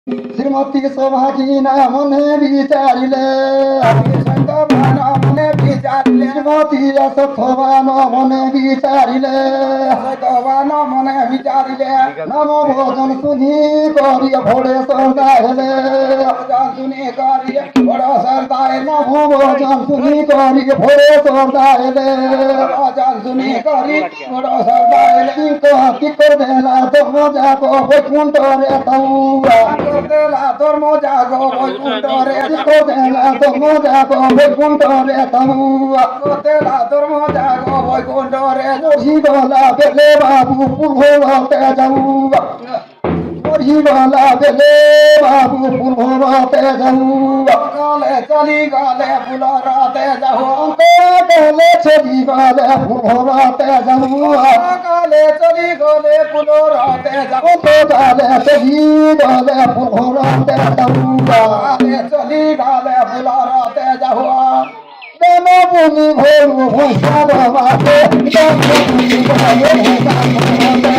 श्रीमती शोभाकी नामने विचारिले मने विचारिले श्रीमती अशोभा नामने विचारिले मने विचारिले नम भोजन सुनी करी भोरे सर्दाहेले सुनी करी बड़ो सरदाय नम भोजन सुनी करी भोरे सर्दाहेले भजन सुनी करी बड़ो सरदाय किकर बेला तो मजाको बैकुण्ठ रे तौरा देला धर्म जागो वैकुण्ठ रे किकर बेला तो मजाको बैकुण्ठ रे तौरा देला धर्म जागो वैकुण्ठ रे मोही गला बेले बाबू पुलहोरते जाऊगा मोही गला बेले बाबू पुलहोरते जाऊगा गले चली गले फुलराते जाओ गले छली गले पुलहोरते जाऊगा गले चली गले फुलराते जाओ गले छली गले पुलहोरते जाऊगा गले चली गले फुलराते जाओ देनो भूमि भोरु भोसा बाटे देनो भूमि भोरु भोसा बाटे